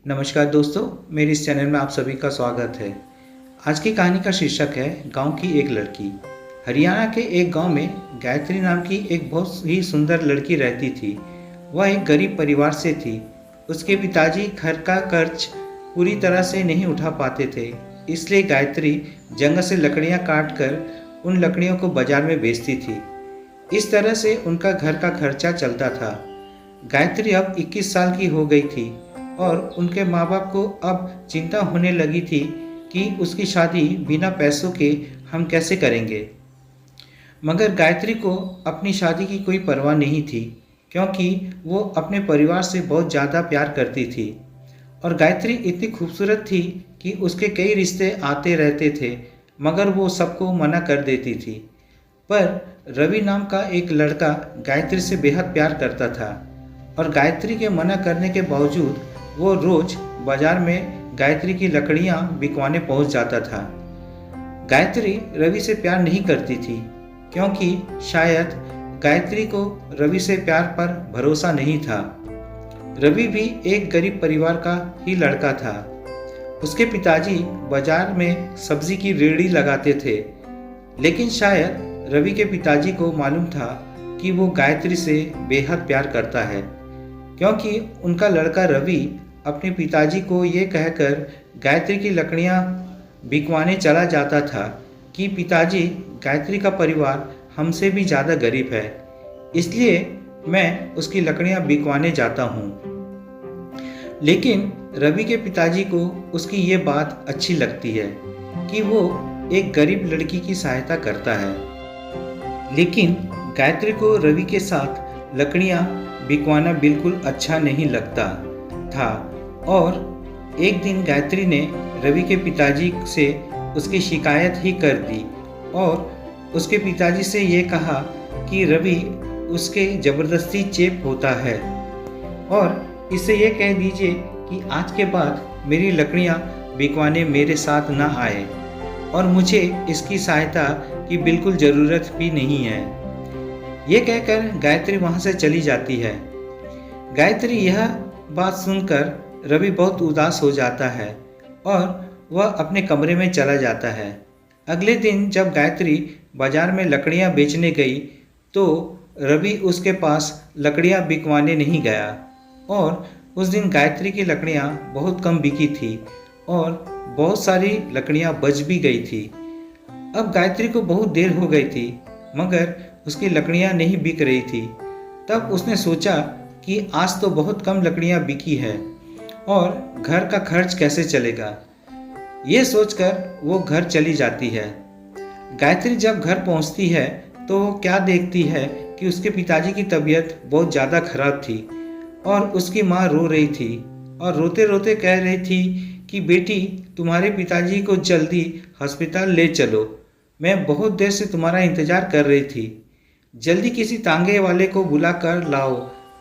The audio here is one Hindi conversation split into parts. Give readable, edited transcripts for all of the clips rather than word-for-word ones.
नमस्कार दोस्तों, मेरे इस चैनल में आप सभी का स्वागत है। आज की कहानी का शीर्षक है गांव की एक लड़की। हरियाणा के एक गांव में गायत्री नाम की एक बहुत ही सुंदर लड़की रहती थी। वह एक गरीब परिवार से थी। उसके पिताजी घर का कर्ज पूरी तरह से नहीं उठा पाते थे, इसलिए गायत्री जंगल से लकड़ियां काट कर उन लकड़ियों को बाजार में बेचती थी। इस तरह से उनका घर का खर्चा चलता था। गायत्री अब 21 साल की हो गई थी और उनके माँ बाप को अब चिंता होने लगी थी कि उसकी शादी बिना पैसों के हम कैसे करेंगे। मगर गायत्री को अपनी शादी की कोई परवाह नहीं थी, क्योंकि वो अपने परिवार से बहुत ज़्यादा प्यार करती थी। और गायत्री इतनी खूबसूरत थी कि उसके कई रिश्ते आते रहते थे, मगर वो सबको मना कर देती थी। पर रवि नाम का एक लड़का गायत्री से बेहद प्यार करता था और गायत्री के मना करने के बावजूद वो रोज बाजार में गायत्री की लकड़ियां बिकवाने पहुंच जाता था। गायत्री रवि से प्यार नहीं करती थी, क्योंकि शायद गायत्री को रवि से प्यार पर भरोसा नहीं था। रवि भी एक गरीब परिवार का ही लड़का था। उसके पिताजी बाजार में सब्जी की रेहड़ी लगाते थे, लेकिन शायद रवि के पिताजी को मालूम था कि वो गायत्री से बेहद प्यार करता है, क्योंकि उनका लड़का रवि अपने पिताजी को ये कहकर गायत्री की लकड़ियाँ बिकवाने चला जाता था कि पिताजी, गायत्री का परिवार हमसे भी ज़्यादा गरीब है, इसलिए मैं उसकी लकड़ियाँ बिकवाने जाता हूँ। लेकिन रवि के पिताजी को उसकी ये बात अच्छी लगती है कि वो एक गरीब लड़की की सहायता करता है। लेकिन गायत्री को रवि के साथ लकड़ियाँ बिकवाना बिल्कुल अच्छा नहीं लगता था और एक दिन गायत्री ने रवि के पिताजी से उसकी शिकायत ही कर दी और उसके पिताजी से ये कहा कि रवि उसके ज़बरदस्ती चेप होता है और इससे ये कह दीजिए कि आज के बाद मेरी लकड़ियाँ बिकवाने मेरे साथ ना आए और मुझे इसकी सहायता की बिल्कुल ज़रूरत भी नहीं है। ये कहकर गायत्री वहाँ से चली जाती है। गायत्री यह बात सुनकर रवि बहुत उदास हो जाता है और वह अपने कमरे में चला जाता है। अगले दिन जब गायत्री बाजार में लकड़ियाँ बेचने गई तो रवि उसके पास लकड़ियाँ बिकवाने नहीं गया और उस दिन गायत्री की लकड़ियाँ बहुत कम बिकी थी और बहुत सारी लकड़ियाँ बच भी गई थी। अब गायत्री को बहुत देर हो गई थी, मगर उसकी लकड़ियाँ नहीं बिक रही थी। तब उसने सोचा कि आज तो बहुत कम लकड़ियाँ बिकी है और घर का खर्च कैसे चलेगा। ये सोचकर वो घर चली जाती है। गायत्री जब घर पहुंचती है तो वो क्या देखती है कि उसके पिताजी की तबीयत बहुत ज़्यादा खराब थी और उसकी माँ रो रही थी और रोते रोते कह रही थी कि बेटी, तुम्हारे पिताजी को जल्दी अस्पताल ले चलो, मैं बहुत देर से तुम्हारा इंतज़ार कर रही थी। जल्दी किसी तांगे वाले को बुला कर लाओ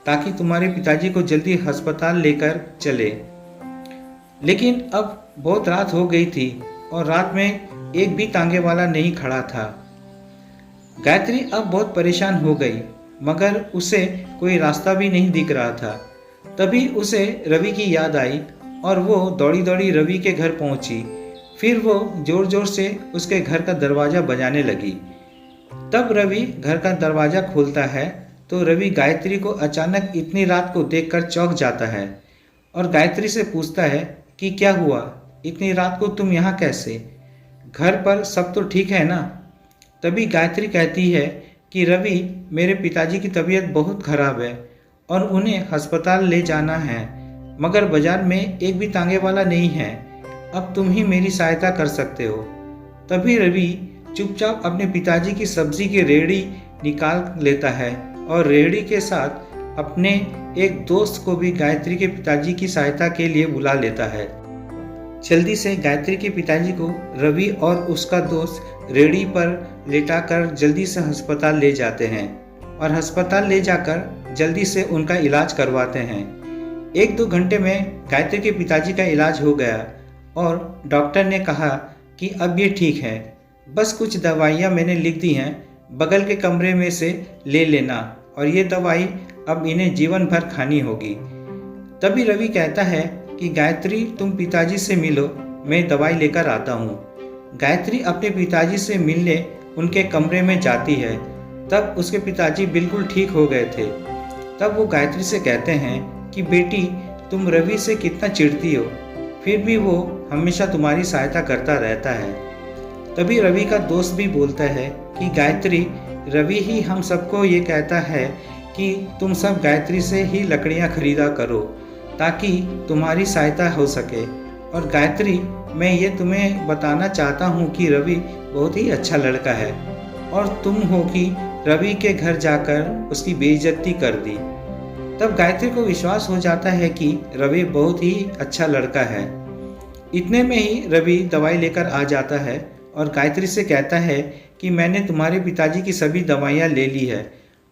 ताकि तुम्हारे पिताजी को जल्दी अस्पताल लेकर चले। लेकिन अब बहुत रात हो गई थी और रात में एक भी तांगे वाला नहीं खड़ा था। गायत्री अब बहुत परेशान हो गई, मगर उसे कोई रास्ता भी नहीं दिख रहा था। तभी उसे रवि की याद आई और वो दौड़ी दौड़ी रवि के घर पहुंची। फिर वो जोर जोर से उसके घर का दरवाज़ा बजाने लगी। तब रवि घर का दरवाज़ा खोलता है तो रवि गायत्री को अचानक इतनी रात को देखकर चौंक जाता है और गायत्री से पूछता है कि क्या हुआ, इतनी रात को तुम यहाँ कैसे? घर पर सब तो ठीक है ना? तभी गायत्री कहती है कि रवि, मेरे पिताजी की तबीयत बहुत खराब है और उन्हें अस्पताल ले जाना है, मगर बाजार में एक भी तांगे वाला नहीं है। अब तुम ही मेरी सहायता कर सकते हो। तभी रवि चुपचाप अपने पिताजी की सब्जी की रेहड़ी निकाल लेता है और रेहड़ी के साथ अपने एक दोस्त को भी गायत्री के पिताजी की सहायता के लिए बुला लेता है। जल्दी से गायत्री के पिताजी को रवि और उसका दोस्त रेहड़ी पर लेटाकर जल्दी से अस्पताल ले जाते हैं और अस्पताल ले जाकर जल्दी से उनका इलाज करवाते हैं। 1-2 घंटे में गायत्री के पिताजी का इलाज हो गया और डॉक्टर ने कहा कि अब ये ठीक है, बस कुछ दवाइयाँ मैंने लिख दी हैं, बगल के कमरे में से ले लेना और ये दवाई अब इन्हें जीवन भर खानी होगी। तभी रवि कहता है कि गायत्री तुम पिताजी से मिलो, मैं दवाई लेकर आता हूँ। गायत्री अपने पिताजी से मिलने उनके कमरे में जाती है। तब उसके पिताजी बिल्कुल ठीक हो गए थे। तब वो गायत्री से कहते हैं कि बेटी, तुम रवि से कितना चिढ़ती हो, फिर भी वो हमेशा तुम्हारी सहायता करता रहता है। तभी रवि का दोस्त भी बोलता है कि गायत्री, रवि ही हम सबको ये कहता है कि तुम सब गायत्री से ही लकड़ियाँ खरीदा करो ताकि तुम्हारी सहायता हो सके। और गायत्री, मैं ये तुम्हें बताना चाहता हूँ कि रवि बहुत ही अच्छा लड़का है और तुम हो कि रवि के घर जाकर उसकी बेइज्जती कर दी। तब गायत्री को विश्वास हो जाता है कि रवि बहुत ही अच्छा लड़का है। इतने में ही रवि दवाई लेकर आ जाता है और गायत्री से कहता है कि मैंने तुम्हारे पिताजी की सभी दवाइयाँ ले ली है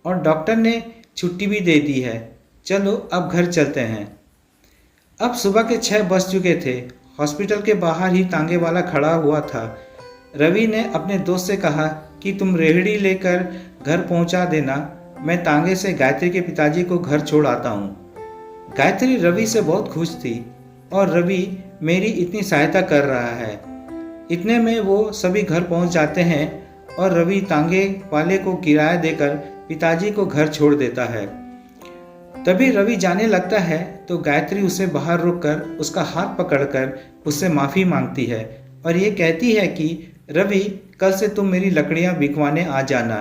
और डॉक्टर ने छुट्टी भी दे दी है, चलो अब घर चलते हैं। अब सुबह के 6 बज चुके थे। हॉस्पिटल के बाहर ही तांगे वाला खड़ा हुआ था। रवि ने अपने दोस्त से कहा कि तुम रेहड़ी लेकर घर पहुंचा देना, मैं तांगे से गायत्री के पिताजी को घर छोड़ आता हूँ। गायत्री रवि से बहुत खुश थी और रवि मेरी इतनी सहायता कर रहा है। इतने में वो सभी घर पहुंच जाते हैं और रवि तांगे वाले को किराया देकर पिताजी को घर छोड़ देता है। तभी रवि जाने लगता है तो गायत्री उसे बाहर रोककर उसका हाथ पकड़कर उससे माफ़ी मांगती है और ये कहती है कि रवि, कल से तुम मेरी लकड़ियाँ बिकवाने आ जाना,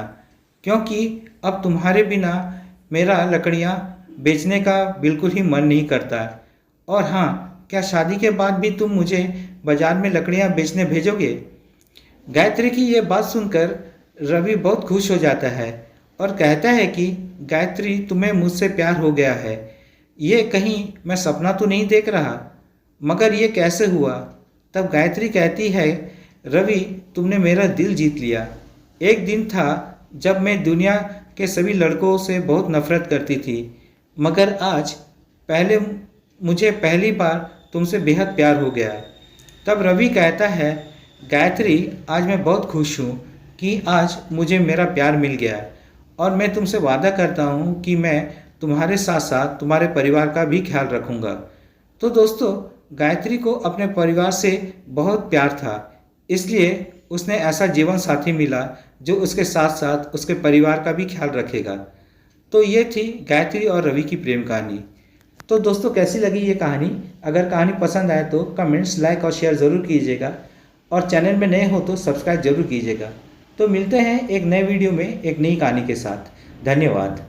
क्योंकि अब तुम्हारे बिना मेरा लकड़ियाँ बेचने का बिल्कुल ही मन नहीं करता। और हाँ, क्या शादी के बाद भी तुम मुझे बाजार में लकड़ियाँ बेचने भेजोगे? गायत्री की ये बात सुनकर रवि बहुत खुश हो जाता है और कहता है कि गायत्री, तुम्हें मुझसे प्यार हो गया है। ये कहीं मैं सपना तो नहीं देख रहा, मगर ये कैसे हुआ? तब गायत्री कहती है, रवि, तुमने मेरा दिल जीत लिया। एक दिन था जब मैं दुनिया के सभी लड़कों से बहुत नफरत करती थी, मगर आज मुझे पहली बार तुमसे बेहद प्यार हो गया। तब रवि कहता है, गायत्री, आज मैं बहुत खुश हूँ कि आज मुझे मेरा प्यार मिल गया और मैं तुमसे वादा करता हूँ कि मैं तुम्हारे साथ साथ तुम्हारे परिवार का भी ख्याल रखूँगा। तो दोस्तों, गायत्री को अपने परिवार से बहुत प्यार था, इसलिए उसने ऐसा जीवन साथी मिला जो उसके साथ साथ उसके परिवार का भी ख्याल रखेगा। तो ये थी गायत्री और रवि की प्रेम कहानी। तो दोस्तों, कैसी लगी ये कहानी? अगर कहानी पसंद आए तो कमेंट्स, लाइक और शेयर ज़रूर कीजिएगा और चैनल में नए हो तो सब्सक्राइब जरूर कीजिएगा। तो मिलते हैं एक नए वीडियो में एक नई कहानी के साथ। धन्यवाद।